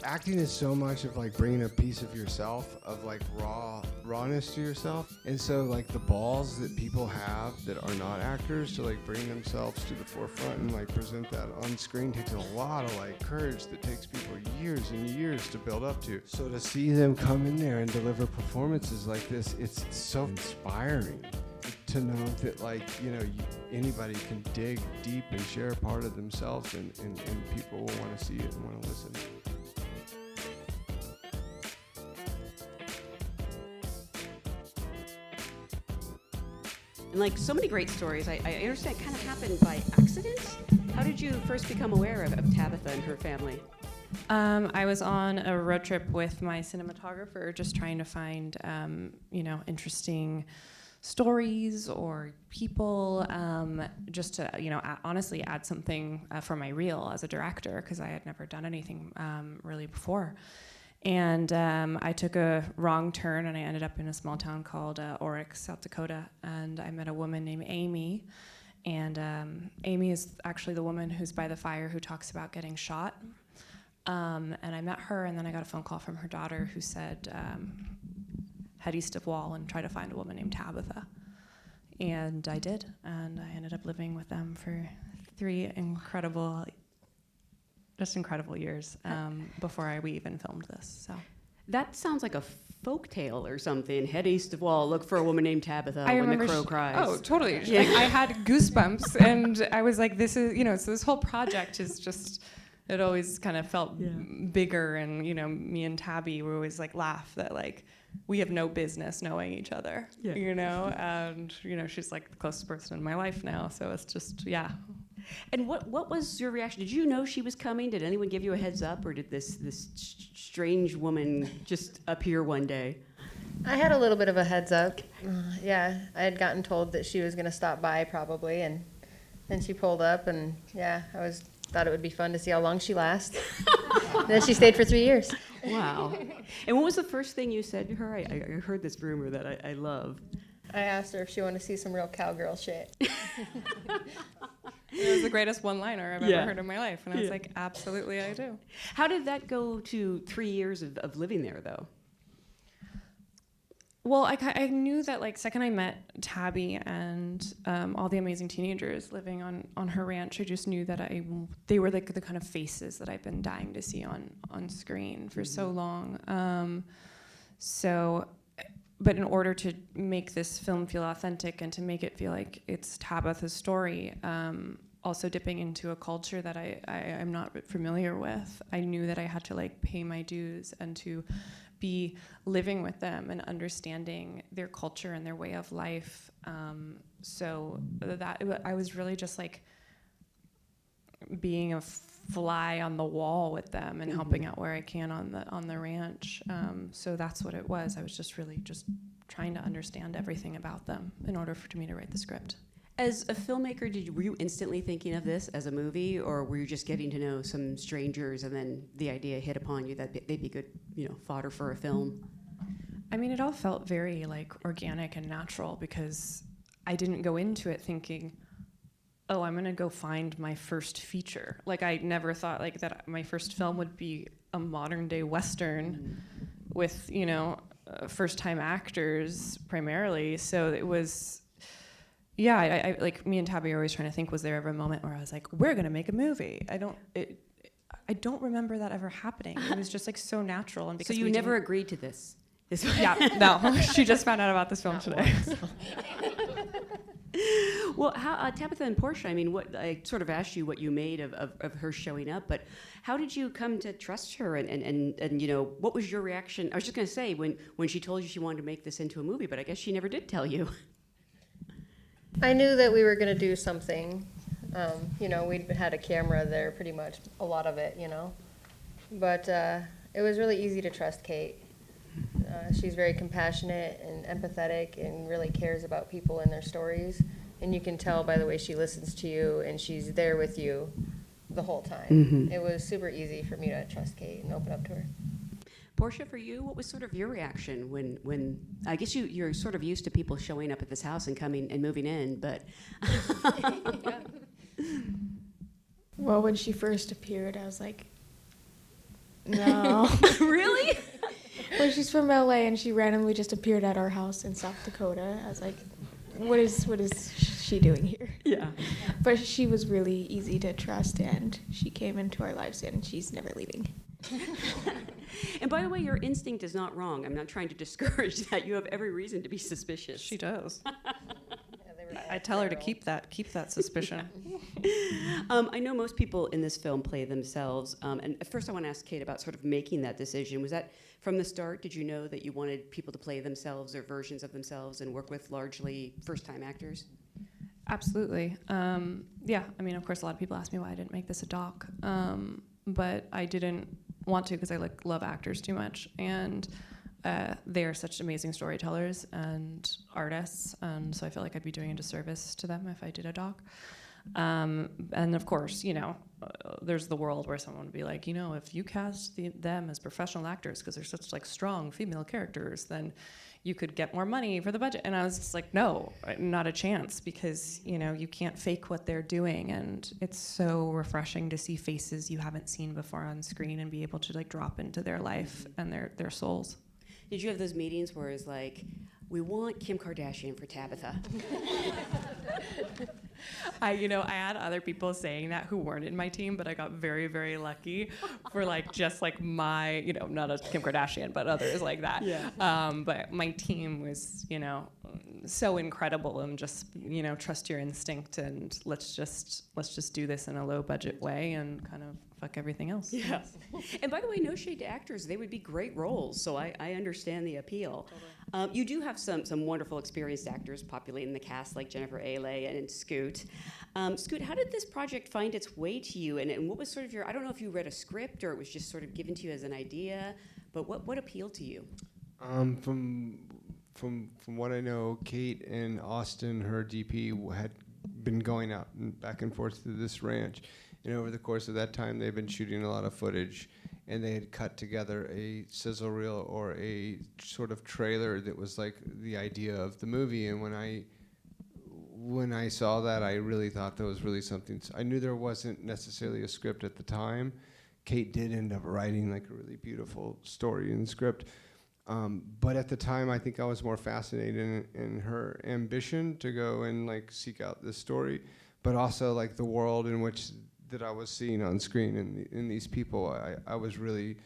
acting is so much of like bringing a piece of yourself, of like rawness to yourself. And so like the balls that people have that are not actors to like bring themselves to the forefront and like present that on screen takes a lot of like courage that takes people years and years to build up to. So to see them come in there and deliver performances like this, it's so inspiring to know that, like, you know, anybody can dig deep and share a part of themselves, and people will want to see it and want to listen. And like so many great stories, I understand kind of happened by accident. How did you first become aware of Tabatha and her family? I was on a road trip with my cinematographer, just trying to find, interesting stories or people, just to, honestly add something for my reel as a director, because I had never done anything really before. And I took a wrong turn, and I ended up in a small town called Oryx, South Dakota, and I met a woman named Amy. And Amy is actually the woman who's by the fire who talks about getting shot. And I met her, and then I got a phone call from her daughter who said, head east of Wall and try to find a woman named Tabatha. And I did, and I ended up living with them for 3 incredible years before we even filmed this. So that sounds like a folk tale or something. Head east of Wall, look for a woman named Tabatha when the crow cries. Oh, totally. Yeah. Like, I had goosebumps, and I was like, this is, so this whole project is just, it always kind of felt bigger, and, me and Tabby were always like laugh that like, we have no business knowing each other, and, she's like the closest person in my life now, so it's just, yeah. And what was your reaction? Did you know she was coming? Did anyone give you a heads up, or did this strange woman just appear one day? I had a little bit of a heads up. I had gotten told that she was going to stop by probably, and then she pulled up, and thought it would be fun to see how long she lasts. And then she stayed for 3 years. Wow. And what was the first thing you said to her? I heard this rumor that I love. I asked her if she wanted to see some real cowgirl shit. It was the greatest one-liner I've ever heard in my life, and I was like, absolutely, I do. How did that go to 3 years of living there, though? Well, I knew that, like, second I met Tabby and all the amazing teenagers living on her ranch, I just knew that they were like the kind of faces that I've been dying to see on screen for so long. But in order to make this film feel authentic and to make it feel like it's Tabatha's story, also dipping into a culture that I'm not familiar with, I knew that I had to like pay my dues and to be living with them and understanding their culture and their way of life. So that I was really just like being a fly on the wall with them and helping out where I can on the ranch. So that's what it was. I was just really just trying to understand everything about them in order for me to write the script. As a filmmaker, were you instantly thinking of this as a movie, or were you just getting to know some strangers and then the idea hit upon you that they'd be good, fodder for a film? I mean, it all felt very like organic and natural, because I didn't go into it thinking, oh, I'm gonna go find my first feature. Like, I never thought like that my first film would be a modern day Western with, first time actors primarily. So it was, I like, me and Tabby are always trying to think, was there ever a moment where I was like, we're gonna make a movie? I don't remember that ever happening. It was just like so natural. And because so you never agreed to this? Yeah, no. She just found out about this film today. Well, how Tabatha and Porshia, I mean, what I sort of asked you what you made of her showing up, but how did you come to trust her, and what was your reaction? I was just going to say, when she told you she wanted to make this into a movie, but I guess she never did tell you. I knew that we were going to do something. We'd had a camera there pretty much, a lot of it, But it was really easy to trust Kate. She's very compassionate and empathetic and really cares about people and their stories. And you can tell by the way she listens to you, and she's there with you the whole time. Mm-hmm. It was super easy for me to trust Kate and open up to her. Porshia, for you, what was sort of your reaction when I guess you're sort of used to people showing up at this house and coming and moving in, but... Well, when she first appeared, I was like, No. Really? Well, she's from LA and she randomly just appeared at our house in South Dakota. I was like, what is she doing here? Yeah. But she was really easy to trust and she came into our lives and she's never leaving. And by the way, your instinct is not wrong. I'm not trying to discourage that. You have every reason to be suspicious. She does. Yeah, I tell her to keep that suspicion. I know most people in this film play themselves. And at first I want to ask Kate about sort of making that decision. Was that from the start? Did you know that you wanted people to play themselves or versions of themselves and work with largely first-time actors? Absolutely. Yeah, I mean, of course, a lot of people ask me why I didn't make this a doc. But I didn't want to because I love actors too much. And they are such amazing storytellers and artists. And so I feel like I'd be doing a disservice to them if I did a doc. And of course, there's the world where someone would be like, if you cast them as professional actors because they're such like strong female characters, then you could get more money for the budget. And I was just like, no, not a chance, because you can't fake what they're doing, and it's so refreshing to see faces you haven't seen before on screen and be able to like drop into their life and their souls. Did you have those meetings where it's like, we want Kim Kardashian for Tabatha? I had other people saying that who weren't in my team, but I got very, very lucky for just my, not a Kim Kardashian, but others like that. Yeah. But my team was, so incredible, and just, trust your instinct and let's just do this in a low budget way and kind of fuck everything else. Yeah. And by the way, no shade to actors, they would be great roles, so I understand the appeal. Totally. You do have some wonderful experienced actors populating the cast, like Jennifer Riley and Scoot. Scoot, how did this project find its way to you, and what was sort of I don't know if you read a script or it was just sort of given to you as an idea, but what appealed to you? From what I know, Kate and Austin, her DP, had been going out and back and forth to this ranch. And over the course of that time, they've been shooting a lot of footage. And they had cut together a sizzle reel or a sort of trailer that was like the idea of the movie. And when I saw that, I really thought that was really something. I knew there wasn't necessarily a script at the time. Kate did end up writing like a really beautiful story and script. But at the time, I think I was more fascinated in her ambition to go and like seek out this story, but also like the world in which that I was seeing on screen and in these people I was really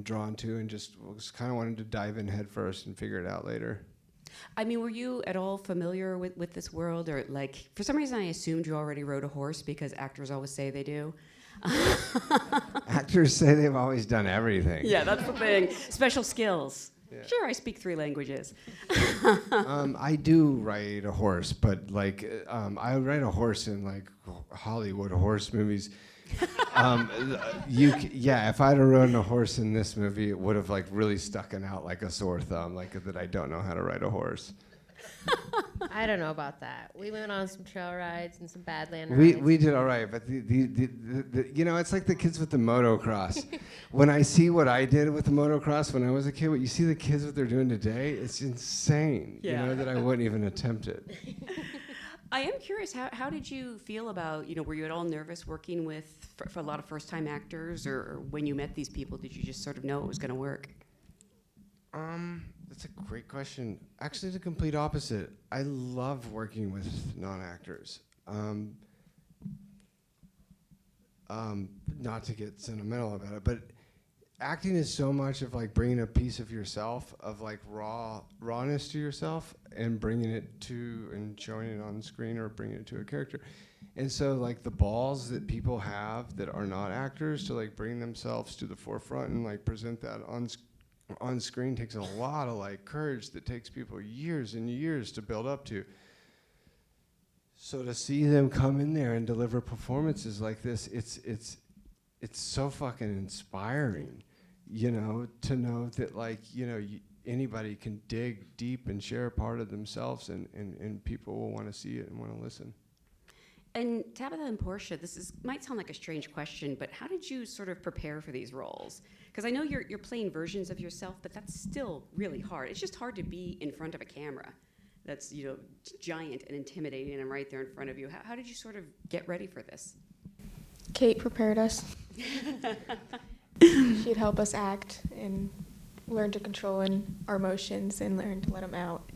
drawn to, and just was kind of wanted to dive in head first and figure it out later. I mean, were you at all familiar with this world, or like for some reason I assumed you already rode a horse because actors always say they do. Actors say they've always done everything. Yeah, that's the thing. Special skills. Yeah. Sure, I speak 3 languages. I do ride a horse, but like I ride a horse in like Hollywood horse movies. If I'd have ridden a horse in this movie, it would have like really stucken out like a sore thumb, like that I don't know how to ride a horse. I don't know about that. We went on some trail rides and some badland rides. We did all right, but the it's like the kids with the motocross. When I see what I did with the motocross when I was a kid, what you see the kids what they're doing today, it's insane. Yeah. That I wouldn't even attempt it. I am curious, how did you feel about, were you at all nervous working with for a lot of first-time actors, or when you met these people, did you just sort of know it was going to work? That's a great question. Actually, the complete opposite. I love working with non-actors. Not to get sentimental about it, but acting is so much of like bringing a piece of yourself, of like rawness to yourself, and bringing it to and showing it on screen or bringing it to a character. And so like the balls that people have that are not actors to like bring themselves to the forefront and like present that on screen takes a lot of like courage that takes people years and years to build up to. So to see them come in there and deliver performances like this, it's so fucking inspiring, to know that like, anybody can dig deep and share a part of themselves, and people will want to see it and want to listen. And Tabatha and Porshia, might sound like a strange question, but how did you sort of prepare for these roles? Because I know you're playing versions of yourself, but that's still really hard. It's just hard to be in front of a camera that's giant and intimidating and right there in front of you. How did you sort of get ready for this? Kate prepared us. She'd help us act and learn to control our emotions and learn to let them out.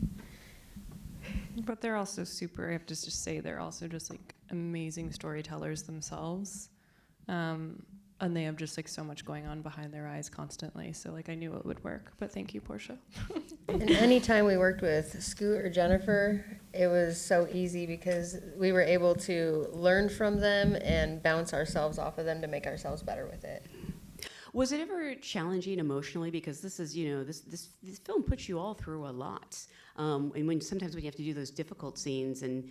But they're also super, I have to just say, they're also just like amazing storytellers themselves. And they have just like so much going on behind their eyes constantly. So like I knew it would work, but thank you, Porshia. And anytime we worked with Scoot or Jennifer, it was so easy because we were able to learn from them and bounce ourselves off of them to make ourselves better with it. Was it ever challenging emotionally? Because this is, this film puts you all through a lot. And sometimes when you have to do those difficult scenes, and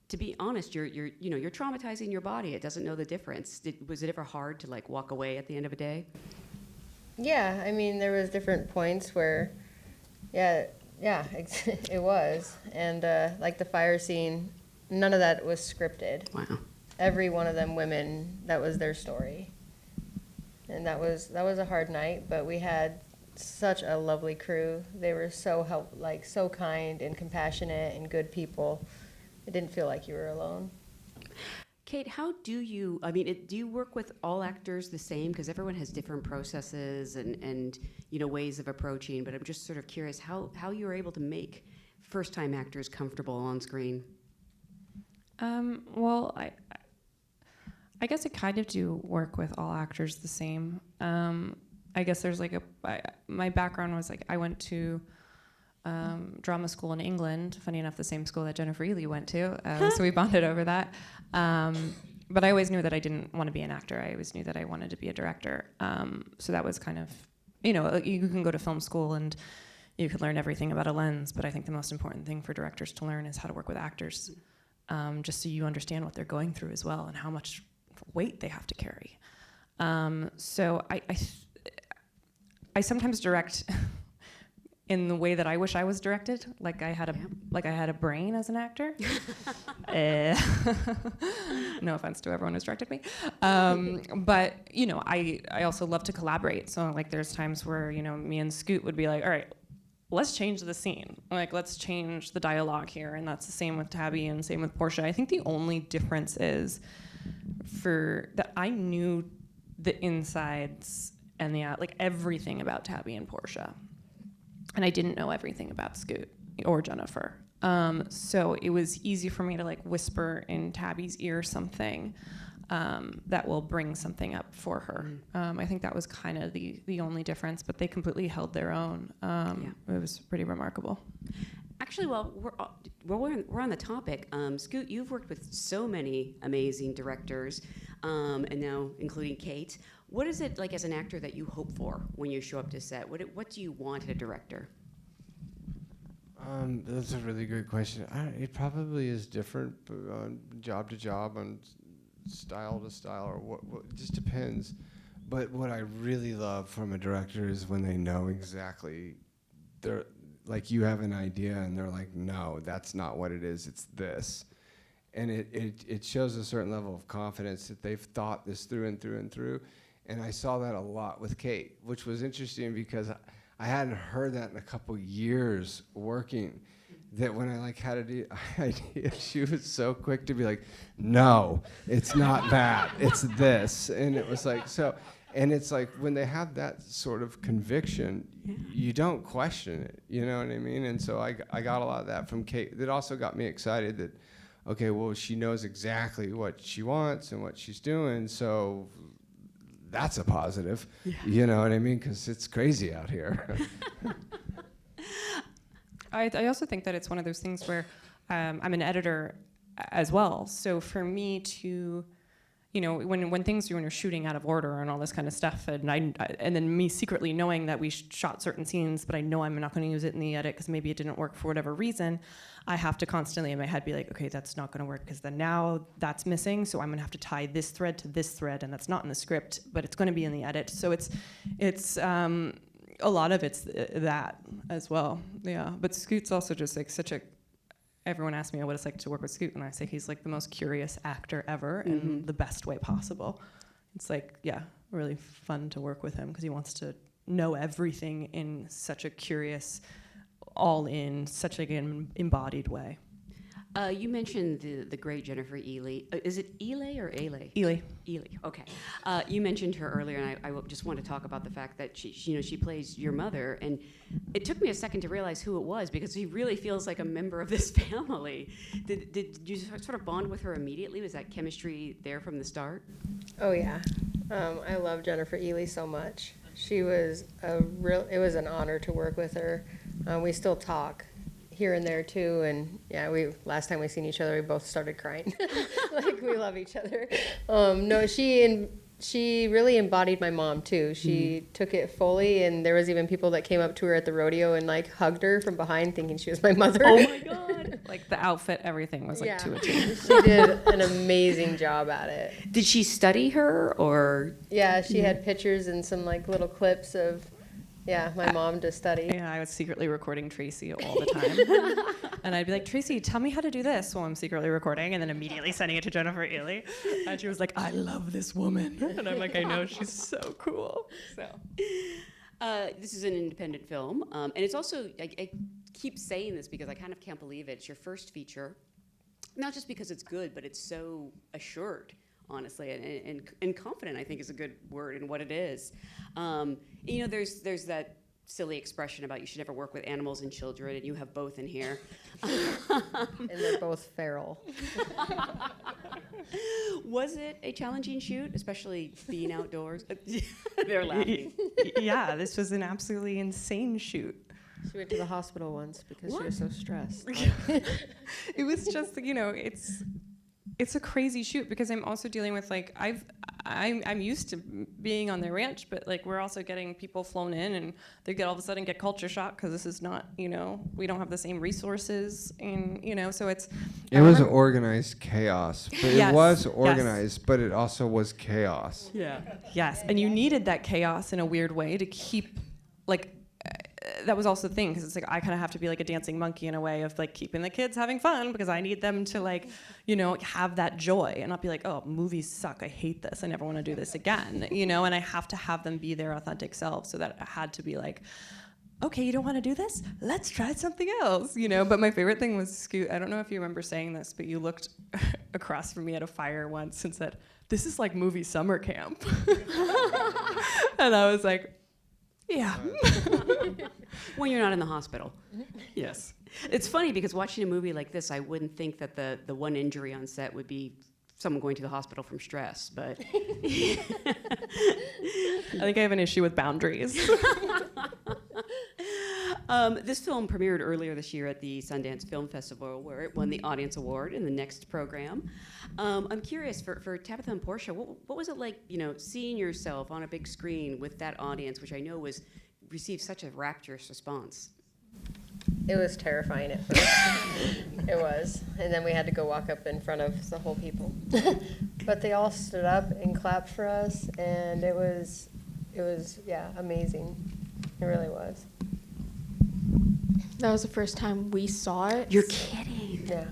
to be honest, you're traumatizing your body. It doesn't know the difference. Was it ever hard to like walk away at the end of a day? Yeah, I mean, there was different points where, it was. And like the fire scene, none of that was scripted. Wow. Every one of them women, that was their story. And that was a hard night, but we had such a lovely crew. They were so kind and compassionate and good people. It didn't feel like you were alone. Kate, how do you, do you work with all actors the same? Because everyone has different processes and ways of approaching, but I'm just sort of curious how you're able to make first-time actors comfortable on screen. Well, I guess I kind of do work with all actors the same. I guess there's like my background was like I went to drama school in England, funny enough, the same school that Jenelle Riley went to, so we bonded over that. But I always knew that I didn't want to be an actor. I always knew that I wanted to be a director. So that was kind of, you can go to film school and you can learn everything about a lens, but I think the most important thing for directors to learn is how to work with actors, just so you understand what they're going through as well and how much weight they have to carry. So I sometimes direct in the way that I wish I was directed, like I had a brain as an actor. No offense to everyone who's directed me, but I also love to collaborate. So like there's times where me and Scoot would be like, all right, let's change the scene. Like let's change the dialogue here, and that's the same with Tabby and same with Porshia. I think the only difference is for that I knew the insides and the like everything about Tabby and Porshia. And I didn't know everything about Scoot or Jennifer. So it was easy for me to like whisper in Tabby's ear something that will bring something up for her. I think that was kind of the only difference, but they completely held their own. It was pretty remarkable. Actually, we're on the topic. Scoot, you've worked with so many amazing directors, and now including Kate. What is it like as an actor that you hope for when you show up to set? What do you want in a director? That's a really good question. It probably is different on job to job, on style to style, or what it just depends. But what I really love from a director is when they know exactly, they're like, you have an idea and they're like, no, that's not what it is, it's this. And it shows a certain level of confidence that they've thought this through and through and through. And I saw that a lot with Kate, which was interesting because I hadn't heard that in a couple years working. That when I like had an idea, she was so quick to be like, no, it's not that, it's this. And it was like, so, and it's like when they have that sort of conviction, you don't question it, you know what I mean? And so I got a lot of that from Kate. That also got me excited that, okay, well, she knows exactly what she wants and what she's doing, so that's a positive, you know what I mean? Because it's crazy out here. I also think that it's one of those things where I'm an editor as well. So for me to, when things when you're shooting out of order and all this kind of stuff, and then me secretly knowing that we shot certain scenes, but I know I'm not going to use it in the edit because maybe it didn't work for whatever reason, I have to constantly in my head be like, okay, that's not going to work because then now that's missing, so I'm going to have to tie this thread to this thread, and that's not in the script, but it's going to be in the edit. So it's a lot of it's that as well, yeah. But Scoot's also just like such a. Everyone asks me what it's like to work with Scoot, and I say he's like the most curious actor ever in the best way possible. It's like, really fun to work with him because he wants to know everything in such a curious, all in, such like an embodied way. You mentioned the great Jennifer Ely. Is it Ely or Ailey? Ely. Ely. Okay. You mentioned her earlier, and I just want to talk about the fact that she plays your mother, and it took me a second to realize who it was because she really feels like a member of this family. Did you sort of bond with her immediately? Was that chemistry there from the start? Oh yeah, I love Jennifer Ely so much. She was it was an honor to work with her. We still talk here and there too, and yeah, last time we seen each other, we both started crying. Like we love each other. No, she really embodied my mom too. She took it fully, and there was even people that came up to her at the rodeo and like hugged her from behind, thinking she was my mother. Oh my God! Like the outfit, everything was like to a T. She did an amazing job at it. Did she study her, or? Yeah, she had pictures and some like little clips of. Yeah, my mom to study. Yeah, I was secretly recording Tracy all the time. And I'd be like, Tracy, tell me how to do this while I'm secretly recording, and then immediately sending it to Jennifer Ely. And she was like, I love this woman. And I'm like, I know, she's so cool. So, this is an independent film, and it's also, I keep saying this because I kind of can't believe it. It's your first feature, not just because it's good, but it's so assured. Honestly, and confident, I think, is a good word in what it is. There's that silly expression about you should never work with animals and children, and you have both in here. And they're both feral. Was it a challenging shoot, especially being outdoors? They're laughing. Yeah, this was an absolutely insane shoot. She went to the hospital once because she was so stressed. It was just, it's a crazy shoot because I'm also dealing with like I'm used to being on the ranch, but like we're also getting people flown in and they all of a sudden get culture shock because this is not, we don't have the same resources, and so it was organized chaos, but Yes, it was organized, but it also was chaos. Yeah. Yes, and you needed that chaos in a weird way to keep like. That was also the thing, because it's like I kind of have to be like a dancing monkey in a way of like keeping the kids having fun because I need them to like, have that joy and not be like, oh, movies suck, I hate this, I never want to do this again, and I have to have them be their authentic selves. So that I had to be like, okay, you don't want to do this? Let's try something else, But my favorite thing was Scoot. I don't know if you remember saying this, but you looked across from me at a fire once and said, "This is like movie summer camp," and I was like, yeah. When you're not in the hospital. Yes. It's funny because watching a movie like this, I wouldn't think that the one injury on set would be someone going to the hospital from stress, but I think I have an issue with boundaries. This film premiered earlier this year at the Sundance Film Festival, where it won the Audience Award in the next program. I'm curious, for Tabatha and Porshia, what was it like, seeing yourself on a big screen with that audience, which I know received such a rapturous response? It was terrifying at first. It was. And then we had to go walk up in front of the whole people. But they all stood up and clapped for us, and it was amazing. It really was. That was the first time we saw it. You're kidding. Yeah.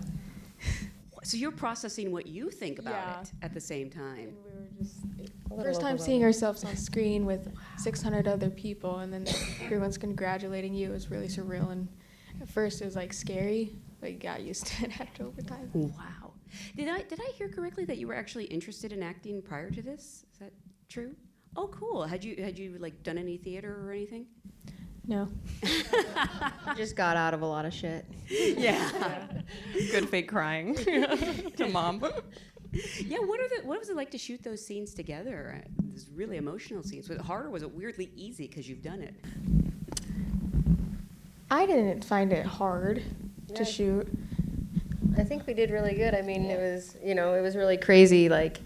So you're processing what you think about it at the same time. And we were just little first time seeing ourselves on screen with 600 other people, and then everyone's congratulating you. It was really surreal, and at first it was like scary, but you got used to it after over time. Wow. Did I hear correctly that you were actually interested in acting prior to this? Is that true? Oh, cool. Had you like done any theater or anything? No. Just got out of a lot of shit. Yeah. Good fake crying to mom. Yeah, what was it like to shoot those scenes together? Those really emotional scenes. Was it hard or was it weirdly easy because you've done it? I didn't find it hard to shoot. I think we did really good. I mean, it was really crazy, like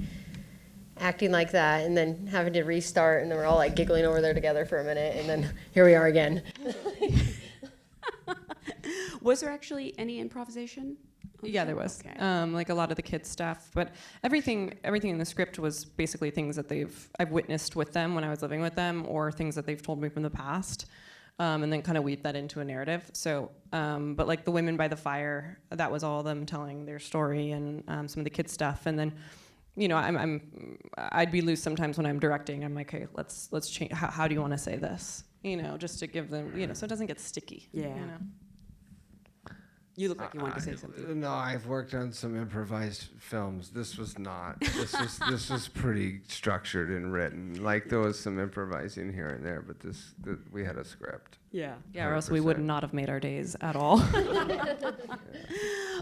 acting like that and then having to restart, and then we're all like giggling over there together for a minute, and then here we are again. Was there actually any improvisation? Yeah, there was. Okay. Like a lot of the kids' stuff, but everything in the script was basically things that I've witnessed with them when I was living with them, or things that they've told me from the past, and then kind of weave that into a narrative. So, but like the women by the fire, that was all them telling their story, and some of the kids' stuff, and then. I'd be loose sometimes when I'm directing. I'm like, hey, let's change. How do you want to say this? Just to give them, so it doesn't get sticky. Yeah. You look like you wanted to say something. No, I've worked on some improvised films. This was not. This was pretty structured and written. Like there was some improvising here and there, but we had a script. Yeah. Yeah, or else we would 100%. not have made our days at all.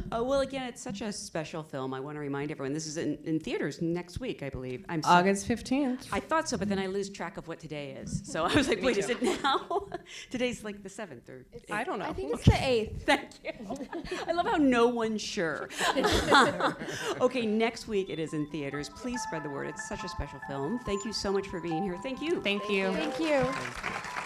Well, again, it's such a special film. I want to remind everyone this is in theaters next week, I believe. I'm sorry. August 15th. I thought so, but then I lose track of what today is. So I was like, wait, is it now? Today's like the 7th or I don't know. I think it's the 8th. Thank you. I love how no one's sure. Okay, next week it is in theaters. Please spread the word. It's such a special film. Thank you so much for being here. Thank you. Thank you. Thank you.